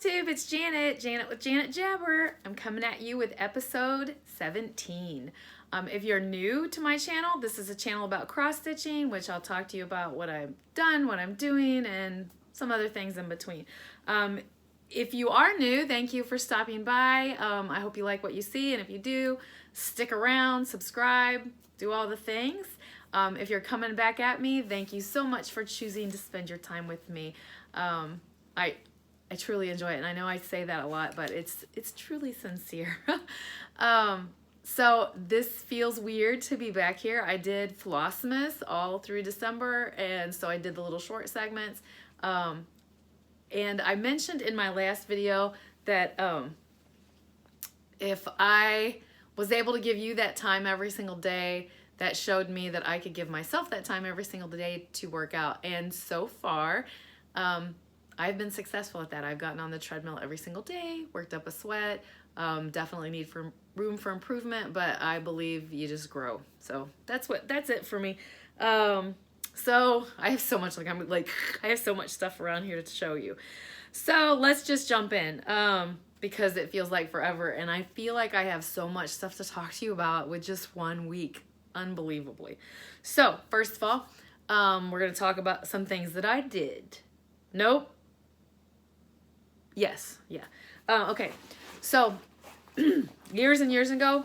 YouTube, it's Janet with Janet Jabber. I'm coming at you with episode 17. If you're new to my channel, this is a channel about cross stitching, which I'll talk to you about what I've done, what I'm doing, and some other things in between. If you are new, thank you for stopping by. I hope you like what you see, and if you do, stick around, subscribe, do all the things. If you're coming back at me, thank you so much for choosing to spend your time with me. I truly enjoy it, and I know I say that a lot, but it's truly sincere. So this feels weird to be back here. I did Flosstube all through December, and so I did the little short segments. And I mentioned in my last video that if I was able to give you that time every single day, that showed me that I could give myself that time every single day to work out. And so far, I've been successful at that. I've gotten on the treadmill every single day, worked up a sweat, definitely need room for improvement, but I believe you just grow. So that's it for me. So I have so much, I have so much stuff around here to show you. So let's just jump in, because it feels like forever, and I feel like I have so much stuff to talk to you about with just 1 week, unbelievably. So first of all, we're gonna talk about some things that I did. Nope. Yes, yeah. Okay, so years and years ago,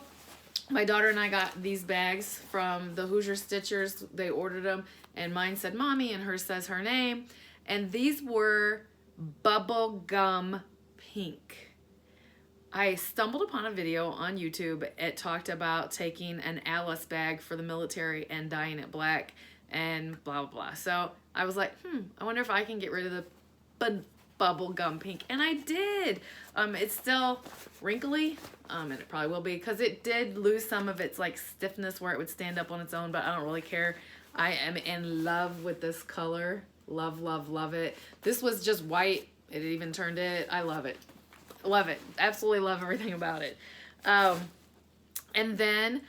my daughter and I got these bags from the Hoosier Stitchers. They ordered them, and mine said Mommy, and hers says her name. And these were bubble gum pink. I stumbled upon a video on YouTube. It talked about taking an Alice bag for the military and dyeing it black and blah, blah, blah. So I was like, I wonder if I can get rid of the bubble gum pink, and I did. It's still wrinkly, and it probably will be, because it did lose some of its like stiffness where it would stand up on its own, but I don't really care. I am in love with this color. Love, love, love it. This was just white. It even turned it. I love it. Love it. Absolutely love everything about it. And then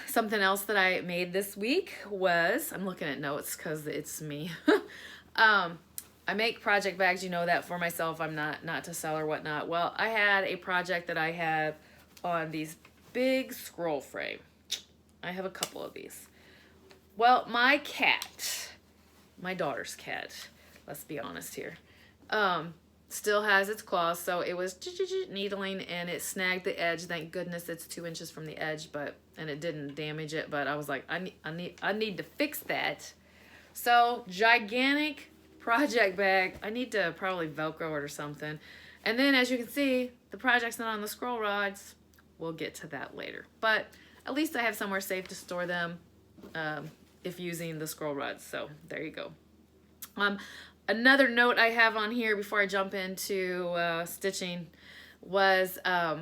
something else that I made this week was, I'm looking at notes because it's me. I make project bags, you know that, for myself. I'm not to sell or whatnot. Well, I had a project that I had on these big scroll frame. I have a couple of these. Well, my cat, my daughter's cat, let's be honest here, still has its claws, so it was needling and it snagged the edge. Thank goodness it's 2 inches from the edge, and it didn't damage it, but I was like, I need to fix that. So gigantic project bag. I need to probably Velcro it or something. And then, as you can see, the project's not on the scroll rods. We'll get to that later, but at least I have somewhere safe to store them if using the scroll rods. So there you go. Another note I have on here before I jump into stitching was I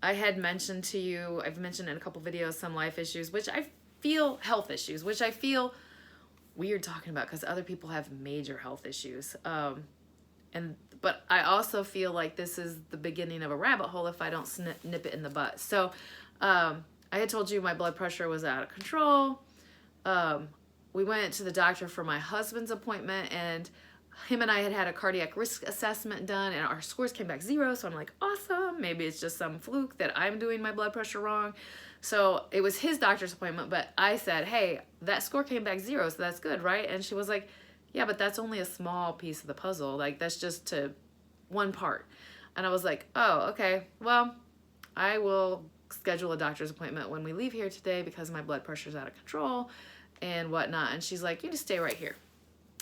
had mentioned to you, I've mentioned in a couple videos, some life issues, which I feel, health issues, which I feel weird talking about because other people have major health issues. But I also feel like this is the beginning of a rabbit hole if I don't nip it in the butt. So I had told you my blood pressure was out of control. We went to the doctor for my husband's appointment, and him and I had a cardiac risk assessment done, and our scores came back 0. So I'm like, awesome. Maybe it's just some fluke that I'm doing my blood pressure wrong. So it was his doctor's appointment, but I said, hey, that score came back 0, so that's good, right? And she was like, yeah, but that's only a small piece of the puzzle. Like, that's just to one part. And I was like, oh, okay. Well, I will schedule a doctor's appointment when we leave here today because my blood pressure's out of control and whatnot. And she's like, you just stay right here.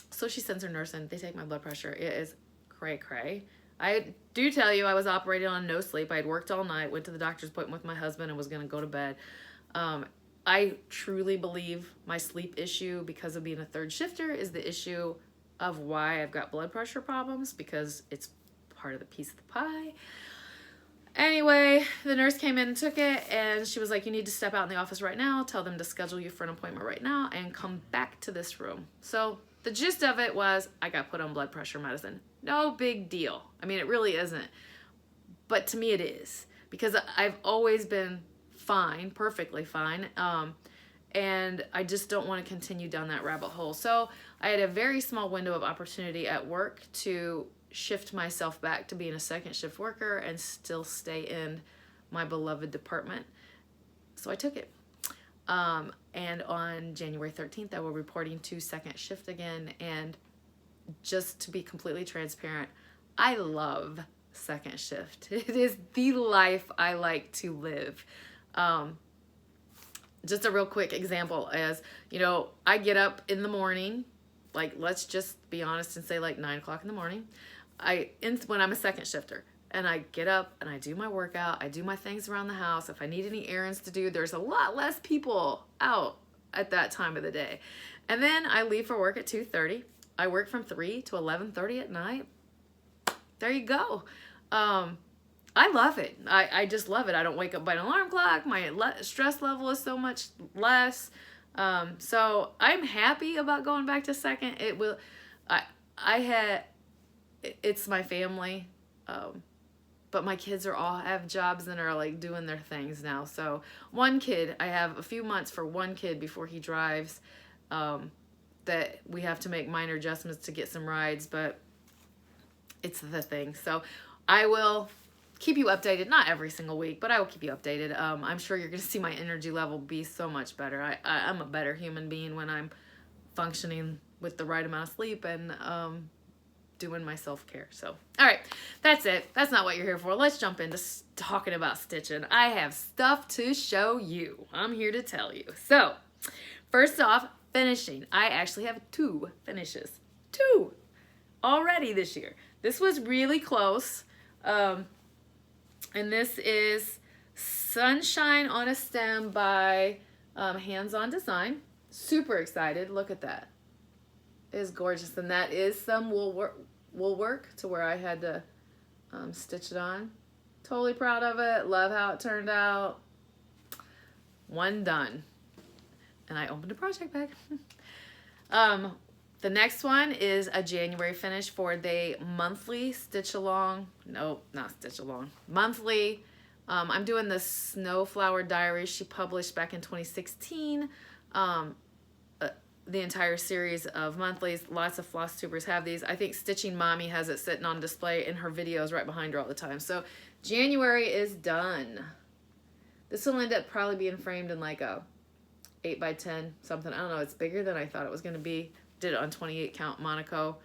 So she sends her nurse in. They take my blood pressure. It is cray-cray. I do tell you I was operating on no sleep. I had worked all night, went to the doctor's appointment with my husband, and was going to go to bed. I truly believe my sleep issue, because of being a third shifter, is the issue of why I've got blood pressure problems, because it's part of the piece of the pie. Anyway, the nurse came in and took it, and she was like, you need to step out in the office right now, tell them to schedule you for an appointment right now, and come back to this room. So the gist of it was I got put on blood pressure medicine. No big deal. I mean, it really isn't. But to me it is, because I've always been fine, perfectly fine. And I just don't want to continue down that rabbit hole. So I had a very small window of opportunity at work to shift myself back to being a second shift worker and still stay in my beloved department. So I took it. And on January 13th, I will be reporting to second shift again. And just to be completely transparent, I love second shift. It is the life I like to live. Just a real quick example is, you know, I get up in the morning, like, let's just be honest and say like 9 o'clock in the morning. When I'm a second shifter, and I get up and I do my workout, I do my things around the house. If I need any errands to do, there's a lot less people out at that time of the day. And then I leave for work at 2:30. I work from 3 to 11:30 at night. There you go. I love it. I just love it. I don't wake up by an alarm clock. My stress level is so much less. So I'm happy about going back to second. It's my family. But my kids all have jobs and are like doing their things now. So one kid, I have a few months for one kid before he drives, that we have to make minor adjustments to get some rides, but it's the thing. So I will keep you updated, not every single week, but I will keep you updated. I'm sure you're going to see my energy level be so much better. I'm a better human being when I'm functioning with the right amount of sleep and doing my self-care. So, all right, that's it. That's not what you're here for. Let's jump into talking about stitching. I have stuff to show you. I'm here to tell you. So, first off, finishing. I actually have 2 finishes. 2 already this year. This was really close. And this is Sunshine on a Stem by Hands On Design. Super excited. Look at that. It is gorgeous. And that is some wool work to where I had to stitch it on. Totally proud of it. Love how it turned out. One done. And I opened a project bag. The next one is a January finish for the monthly stitch along. Nope, not stitch along. Monthly. I'm doing the Snowflower Diary she published back in 2016. The entire series of monthlies. Lots of floss tubers have these. I think Stitching Mommy has it sitting on display in her videos right behind her all the time. So January is done. This will end up probably being framed in like a 8x10 something. I don't know. It's bigger than I thought it was going to be. Did it on 28 count Monaco.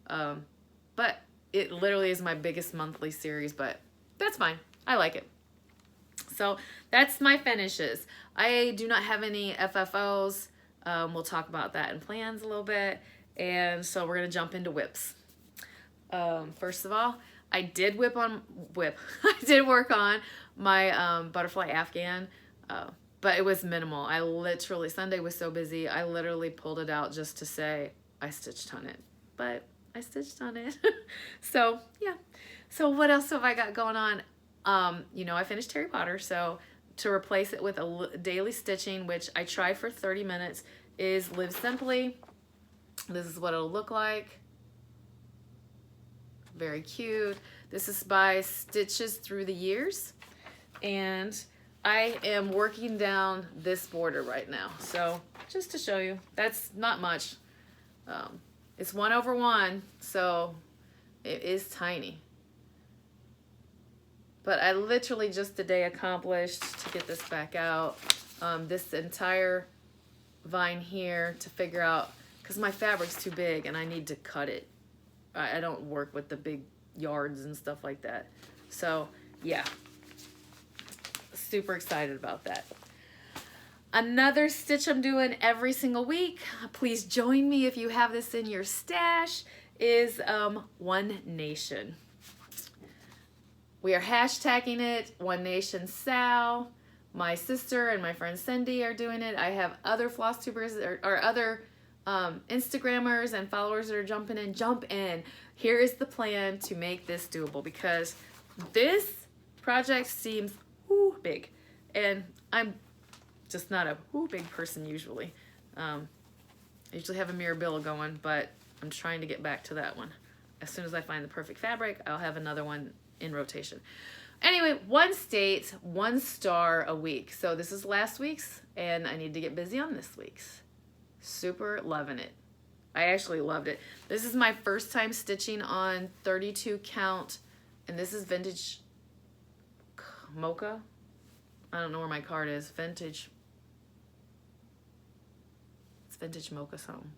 But it literally is my biggest monthly series, but that's fine. I like it. So that's my finishes. I do not have any FFOs. We'll talk about that in plans a little bit. And so we're going to jump into whips. First of all, I did I did work on my butterfly Afghan, but it was minimal. Sunday was so busy, I literally pulled it out just to say I stitched on it. But I stitched on it. So, yeah. So what else have I got going on? You know, I finished Harry Potter, so to replace it with a daily stitching, which I try for 30 minutes, is Live Simply. This is what it'll look like. Very cute. This is by Stitches Through the Years. And I am working down this border right now. So just to show you, that's not much. It's 1/1, so it is tiny. But I literally just today accomplished, to get this back out, this entire vine here to figure out, because my fabric's too big and I need to cut it. I don't work with the big yards and stuff like that. So yeah, super excited about that. Another stitch I'm doing every single week, please join me if you have this in your stash, is One Nation. We are hashtagging it, One Nation Sal. My sister and my friend Cindy are doing it. I have other floss tubers or other Instagrammers and followers that are jumping in. Jump in. Here is the plan to make this doable, because this project seems big. And I'm just not a big person usually. I usually have a Mirabilla going, but I'm trying to get back to that one. As soon as I find the perfect fabric, I'll have another one in rotation. Anyway, 1 state, 1 star a week. So this is last week's, and I need to get busy on this week's. Super loving it. I actually loved it. This is my first time stitching on 32 count, and this is vintage mocha. I don't know where my card is. Vintage. It's vintage mocha something.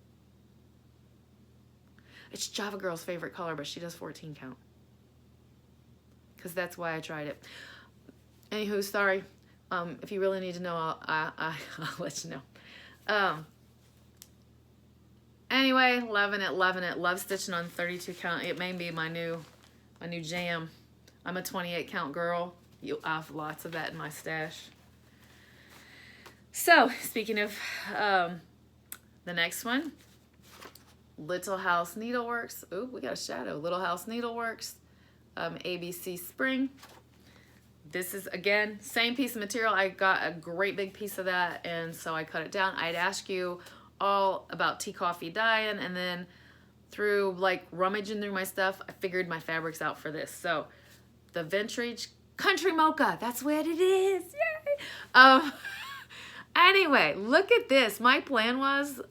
It's Java Girl's favorite color, but she does 14 count. Because that's why I tried it. Anywho, sorry. If you really need to know, I'll let you know. Anyway, loving it, loving it. Love stitching on 32 count. It may be my new jam. I'm a 28 count girl. I have lots of that in my stash. So, speaking of the next one, Little House Needleworks. Ooh, we got a shadow. Little House Needleworks, ABC Spring. This is, again, same piece of material. I got a great big piece of that, and so I cut it down. I'd ask you all about tea, coffee, dyeing, and then through like rummaging through my stuff, I figured my fabrics out for this. So the vintage country mocha, that's what it is. Yay! Anyway, look at this. My plan was,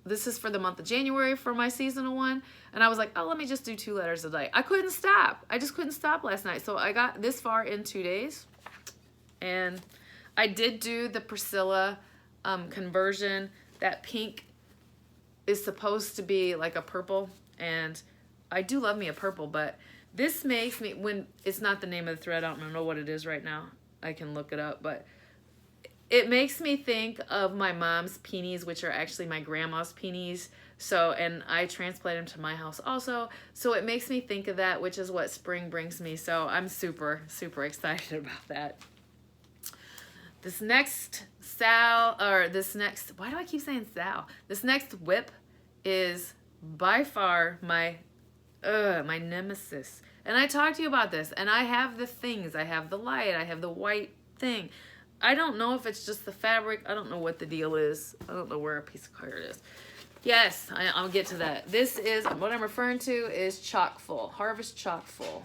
this is for the month of January for my seasonal one. And I was like, oh, let me just do 2 letters a day. I couldn't stop. I just couldn't stop last night. So I got this far in 2 days. And I did do the Priscilla conversion. That pink is supposed to be like a purple. And I do love me a purple, but this makes me, when it's not the name of the thread, I don't know what it is right now. I can look it up, but it makes me think of my mom's peonies, which are actually my grandma's peonies. So, and I transplant them to my house also. So it makes me think of that, which is what spring brings me. So I'm super, super excited about that. This next why do I keep saying Sal? This next whip is by far my nemesis. And I talked to you about this, and I have the things. I have the light, I have the white thing. I don't know if it's just the fabric. I don't know what the deal is. I don't know where a piece of card is. Yes, I'll get to that. This is, what I'm referring to is Chock Full, Harvest Chock Full.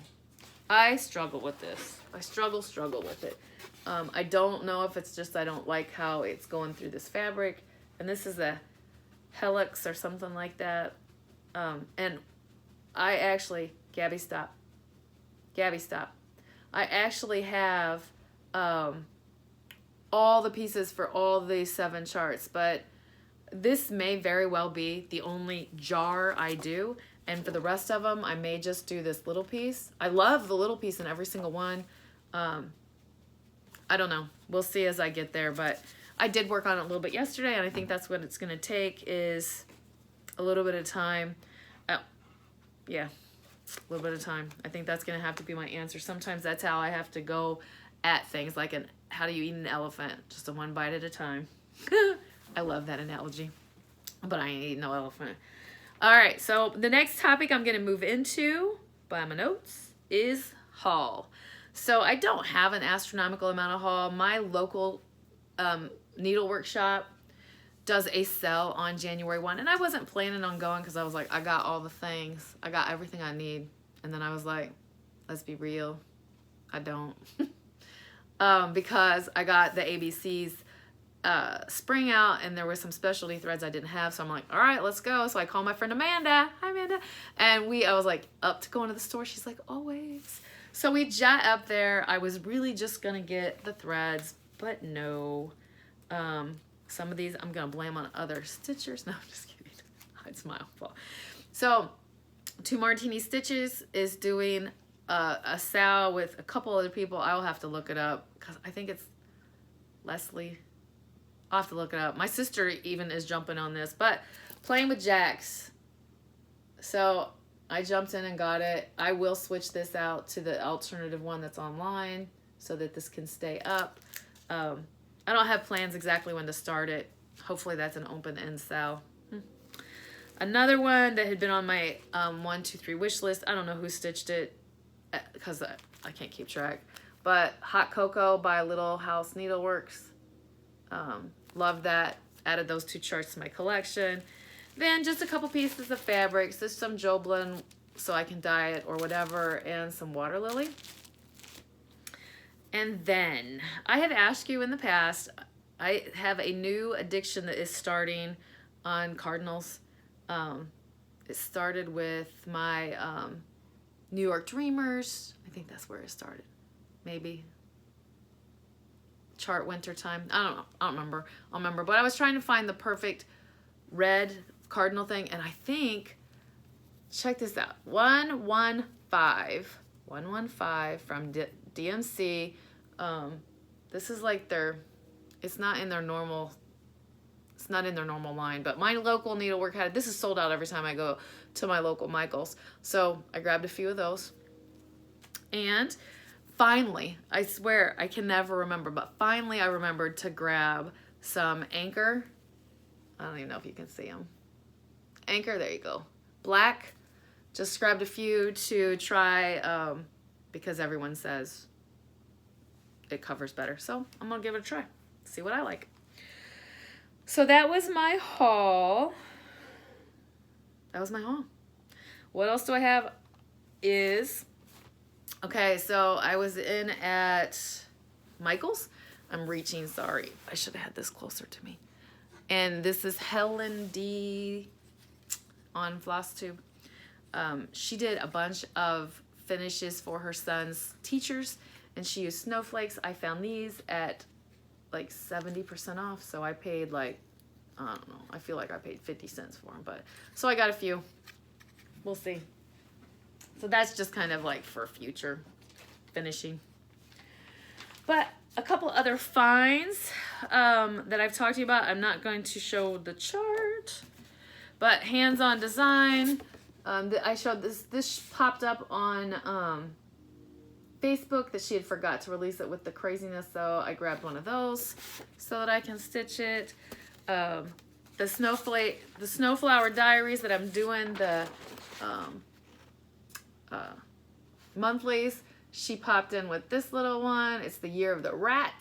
I struggle with this. I struggle with it. I don't know if it's just I don't like how it's going through this fabric. And this is a Helix or something like that. And I actually, Gabby, stop. Gabby, stop. I actually have all the pieces for all the 7 charts, but this may very well be the only jar I do, and for the rest of them, I may just do this little piece. I love the little piece in every single one. I don't know. We'll see as I get there, but I did work on it a little bit yesterday, and I think that's what it's going to take is a little bit of time. Yeah, a little bit of time. I think that's going to have to be my answer. Sometimes that's how I have to go at things, like how do you eat an elephant? Just a one bite at a time. I love that analogy, but I ain't eating no elephant. All right, so the next topic I'm going to move into by my notes is haul. So I don't have an astronomical amount of haul. My local needlework shop does a sale on January 1, and I wasn't planning on going because I was like, I got all the things. I got everything I need. And then I was like, let's be real. I don't. Because I got the ABC's spring out, and there were some specialty threads I didn't have, so I'm like, all right, let's go. So I called my friend Amanda. Hi, Amanda. And I was like, up to going to the store. She's like, always. So we jet up there. I was really just gonna get the threads, but no. Some of these I'm gonna blame on other stitchers. No, I'm just kidding. It's my own fault. So 2 Martini Stitches is doing a sale with a couple other people. I'll have to look it up because I think it's Leslie. I'll have to look it up. My sister even is jumping on this, but Playing with Jacks. So I jumped in and got it. I will switch this out to the alternative one that's online so that this can stay up. I don't have plans exactly when to start it. Hopefully that's an open-end sale. Another one that had been on my 1, 2, 3 wish list. I don't know who stitched it because I can't keep track. But Hot Cocoa by Little House Needleworks. Love that. Added those 2 charts to my collection. Then just a couple pieces of fabrics. Just some Joblin so I can dye it or whatever. And some Water Lily. And then I have asked you in the past, I have a new addiction that is starting on cardinals. It started with my New York Dreamers. I think that's where it started. Maybe. Chart Wintertime. I don't know. I don't remember. I'll remember. But I was trying to find the perfect red cardinal thing. And I think, check this out. 115 from DMC. This is like it's not in their normal line, but my local needlework had it. This is sold out every time I go to my local Michael's. So I grabbed a few of those. And finally, I swear I can never remember, but finally I remembered to grab some Anchor. I don't even know if you can see them. Anchor, there you go. Black. Just grabbed a few to try because everyone says it covers better. So I'm going to give it a try. See what I like. So that was my haul. What else do I have is... Okay, so I was in at Michael's. I'm reaching, sorry. I should have had this closer to me. And this is Helen D on Flosstube. She did a bunch of finishes for her son's teachers, and she used snowflakes. I found these at like 70% off, so I paid like, I don't know, I feel like I paid 50 cents for them, but so I got a few. We'll see. So that's just kind of like for future finishing. But a couple other finds that I've talked to you about. I'm not going to show the chart, but hands-on design. I showed this popped up on Facebook that she had forgot to release it with the craziness, so I grabbed one of those so that I can stitch it. The Snowflower Diaries that I'm doing, the monthlies, she popped in with this little one. It's the Year of the Rat.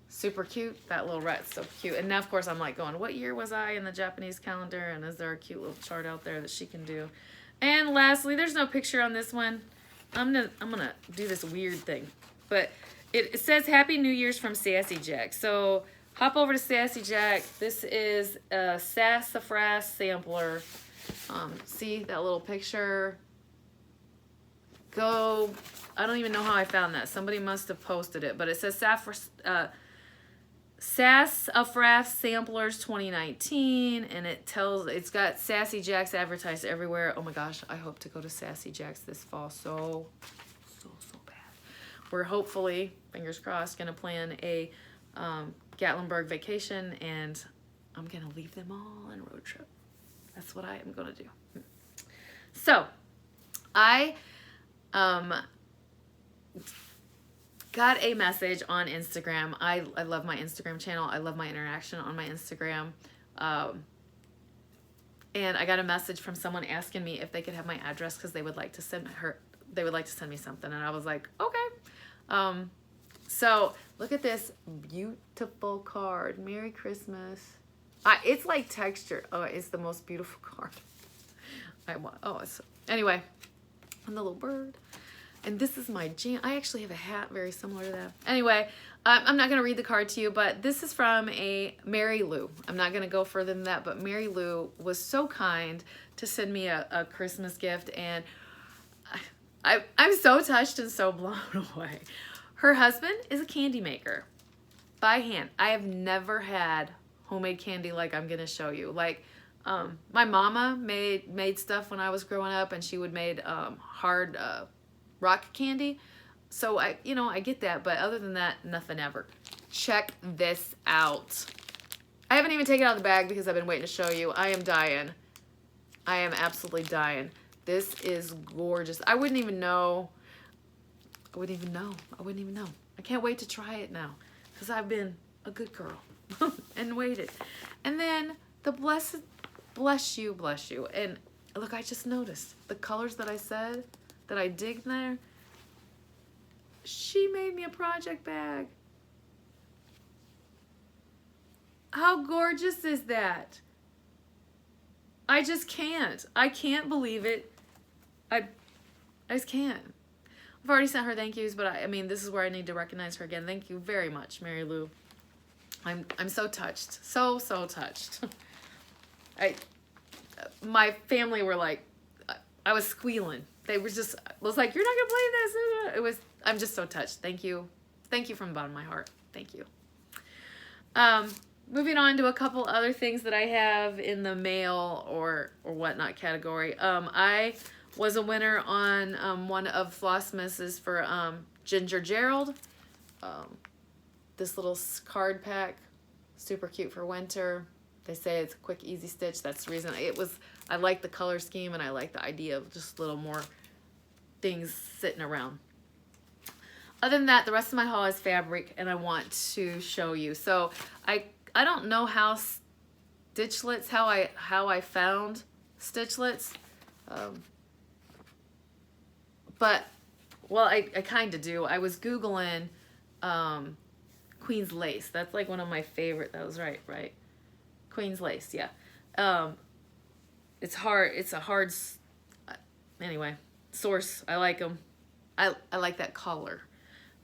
Super cute. That little rat's so cute. And now, of course, I'm like going, what year was I in the Japanese calendar? And is there a cute little chart out there that she can do? And lastly, there's no picture on this one. I'm gonna do this weird thing. But it says Happy New Year's from Sassy Jack. So hop over to Sassy Jack. This is a Sassafras sampler. See that little picture? Go. I don't even know how I found that. Somebody must have posted it. But it says Sassafras Samplers 2019. And it's got Sassy Jacks advertised everywhere. Oh my gosh. I hope to go to Sassy Jacks this fall so bad. We're hopefully, fingers crossed, going to plan a Gatlinburg vacation. And I'm going to leave them all on a road trip. That's what I am going to do. So, I got a message on Instagram. I love my Instagram channel. I love my interaction on my Instagram. And I got a message from someone asking me if they could have my address because they would like to send me something. And I was like, okay. So, look at this beautiful card. Merry Christmas. It's like texture. Oh, it's the most beautiful card. Anyway, and the little bird. And this is my jam. I actually have a hat very similar to that. Anyway, I'm not going to read the card to you, but this is from a Mary Lou. I'm not going to go further than that, but Mary Lou was so kind to send me a Christmas gift, and I'm so touched and so blown away. Her husband is a candy maker by hand. I have never had homemade candy like I'm going to show you. Like, my mama made stuff when I was growing up, and she would made hard rock candy. So I get that, but other than that, nothing ever. Check this out. I haven't even taken it out of the bag because I've been waiting to show you. I am dying. I am absolutely dying. This is gorgeous. I wouldn't even know. I can't wait to try it now because I've been a good girl and waited. And then the bless you. And look, I just noticed the colors that I said that I digged there. She made me a project bag. How gorgeous is that? I just can't. I can't believe it. I just can't. I've already sent her thank yous, but I mean, this is where I need to recognize her again. Thank you very much, Mary Lou. I'm so touched. So touched. my family were like, I was squealing. They were just, was like, you're not gonna believe this. It was, I'm just so touched. Thank you. Thank you from the bottom of my heart. Thank you. Moving on to a couple other things that I have in the mail or whatnot category. I was a winner on one of Flossmiss's for Ginger Gerald. This little card pack, super cute for winter. They say it's a quick, easy stitch. That's the reason I like the color scheme and I like the idea of just a little more things sitting around. Other than that, the rest of my haul is fabric and I want to show you. So I don't know how stitchlets, how I found stitchlets. But, well, I kind of do. I was Googling Queen's Lace. That's like one of my favorite. That was right? Queen's Lace, yeah. It's hard. It's a hard, anyway, source. I like them. I like that color.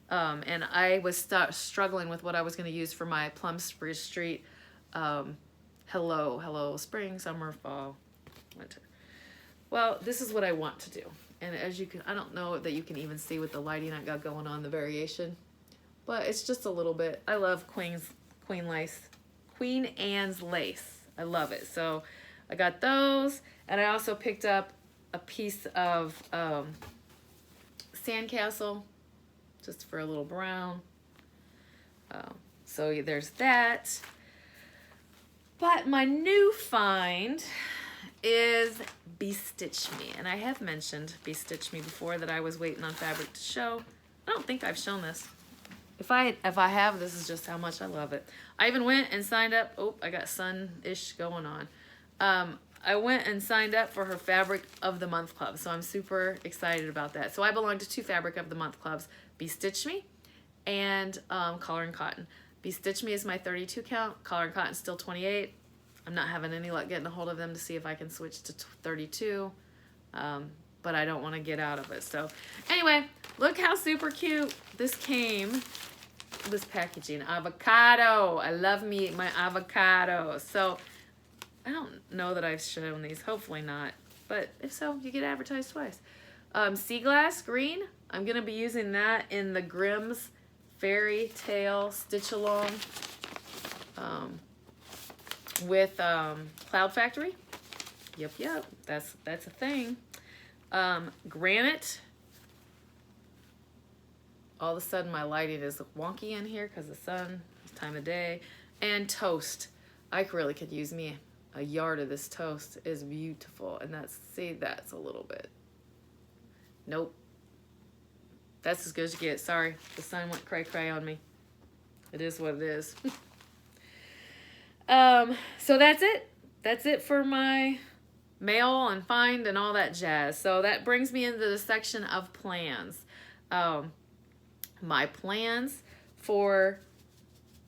And I was struggling with what I was going to use for my Plum Street hello spring, summer, fall, winter. Well, this is what I want to do. And as you can, I don't know that you can even see with the lighting I got going on the variation, but it's just a little bit. I love Queen Anne's lace. I love it. So I got those, and I also picked up a piece of Sandcastle, just for a little brown. So there's that. But my new find is Bestitch Me. And I have mentioned Bestitch Me before, that I was waiting on fabric to show. I don't think I've shown this. If I have, this is just how much I love it. I even went and signed up. Oh, I got sun-ish going on. I went and signed up for her Fabric of the Month Club. So I'm super excited about that. So I belong to 2 Fabric of the Month clubs. Bestitch Me and Collar and Cotton. Bestitch Me is my 32 count. Collar and Cotton is still 28. I'm not having any luck getting a hold of them to see if I can switch to 32. But I don't want to get out of it. So anyway, look how super cute this came. This packaging. Avocado. I love me my avocado. So I don't know that I've shown these. Hopefully not. But if so, you get advertised twice. Sea Glass Green. I'm going to be using that in the Grimm's Fairy Tale Stitch Along with Cloud Factory. Yep. That's a thing. Granite. All of a sudden my lighting is wonky in here because the sun, time of day. And Toast. I really could use me a yard of this toast. Is beautiful. And that's a little bit. Nope. That's as good as you get. Sorry, the sun went cray-cray on me. It is what it is. So that's it. That's it for my mail and find and all that jazz. So that brings me into the section of plans. My plans for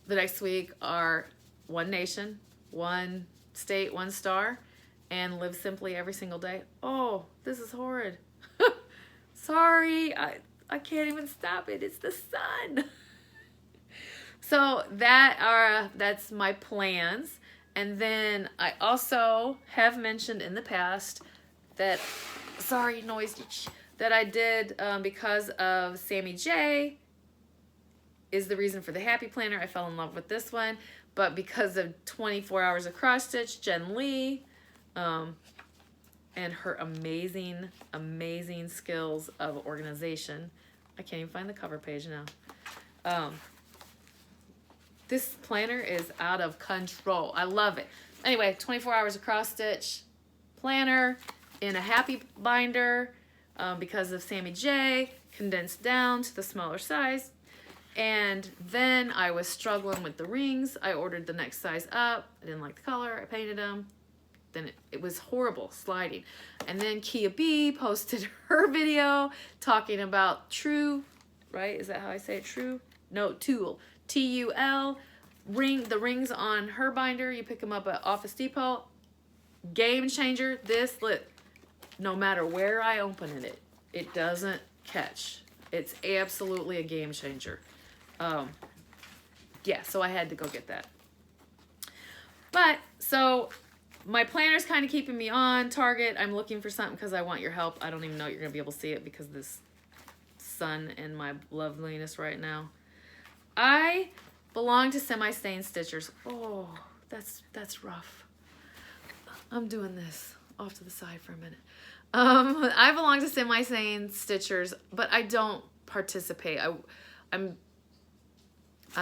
the next week are One Nation, One State, One Star, and live simply every single day. Oh, this is horrid. Sorry, I can't even stop it. It's the sun. So that's my plans. And then I also have mentioned in the past that, sorry, noisy, that I did because of Sammy J is the reason for the Happy Planner. I fell in love with this one. But because of 24 Hours of Cross Stitch, Jen Lee, and her amazing skills of organization. I can't even find the cover page now. This planner is out of control. I love it. Anyway, 24 Hours of Cross Stitch planner in a happy binder because of Sammy J, condensed down to the smaller size. And then I was struggling with the rings. I ordered the next size up. I didn't like the color. I painted them. Then it was horrible sliding. And then Kia B posted her video talking about True, right? Is that how I say it? True? No, Tulle. T-U-L. The rings on her binder. You pick them up at Office Depot. Game changer. No matter where I open it, it doesn't catch. It's absolutely a game changer. Yeah, so I had to go get that. But, so my planner's kind of keeping me on target. I'm looking for something because I want your help. I don't even know you're going to be able to see it because of this sun and my loveliness right now. I belong to Semi-Stain Stitchers. Oh, that's rough. I'm doing this off to the side for a minute. I belong to Semi-Stain Stitchers, but I don't participate. I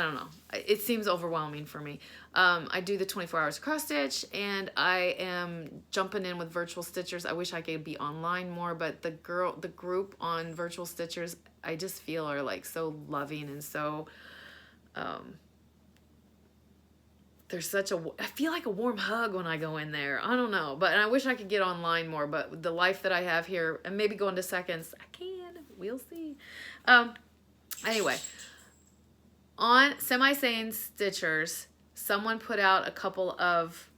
don't know. It seems overwhelming for me. I do the 24 hours cross stitch, and I am jumping in with virtual stitchers. I wish I could be online more, but the group on virtual stitchers, I just feel are like so loving and so, there's such a, I feel like a warm hug when I go in there. I don't know, but I wish I could get online more, but the life that I have here, and maybe go into seconds, I can, we'll see. Anyway, on Semi-Stain Stitchers, someone put out a couple of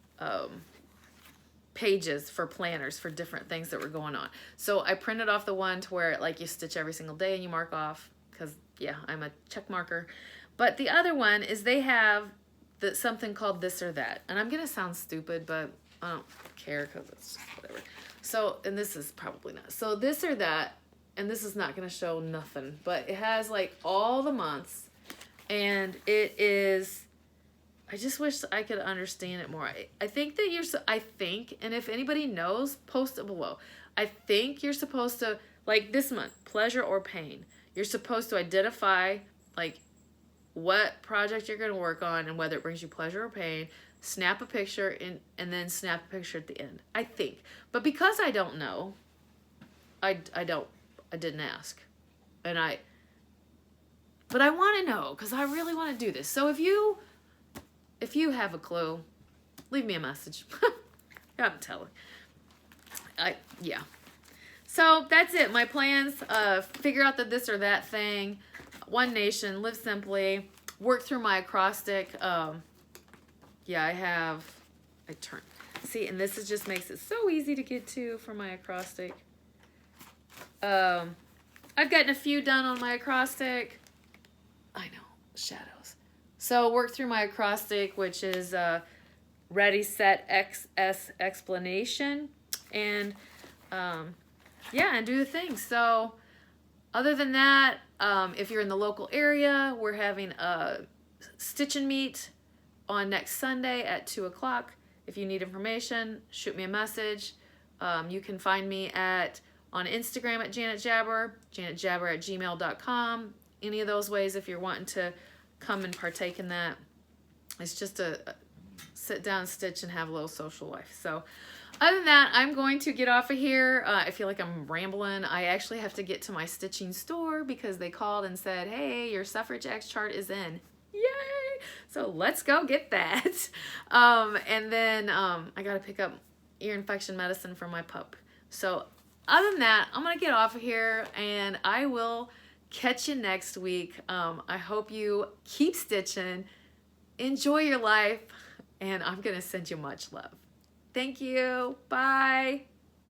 pages for planners for different things that were going on. So I printed off the one to where like you stitch every single day and you mark off, because yeah, I'm a check marker. But the other one is they have something called This or That. And I'm going to sound stupid, but I don't care because it's just whatever. So, and this is probably not. So This or That, and this is not going to show nothing, but it has like all the months. And it is, I just wish I could understand it more. I think that and if anybody knows, post it below. I think you're supposed to, like this month, pleasure or pain. You're supposed to identify like what project you're going to work on and whether it brings you pleasure or pain, snap a picture and then snap a picture at the end, I think. But because I don't know, I didn't ask. But I want to know because I really want to do this. So if you have a clue, leave me a message. I'm telling. Yeah. So that's it. My plans, figure out the this or that thing, One Nation, live simply, work through my acrostic. Yeah, see, and this just makes it so easy to get to for my acrostic. I've gotten a few done on my acrostic. I know, shadows. So work through my acrostic, which is ready, set, XS explanation. And yeah, and do the thing. So other than that, if you're in the local area, we're having a stitch and meet on next Sunday at 2 o'clock. If you need information, shoot me a message. You can find me on Instagram at janetjabber, janetjabber@gmail.com. Any of those ways if you're wanting to come and partake in that. It's just a sit down, stitch, and have a little social life. So other than that, I'm going to get off of here. I feel like I'm rambling. I actually have to get to my stitching store because they called and said, hey, your Suffrage X chart is in. Yay! So let's go get that. And then I got to pick up ear infection medicine for my pup. So other than that, I'm going to get off of here and I will catch you next week. I hope you keep stitching, enjoy your life, and I'm going to send you much love. Thank you. Bye.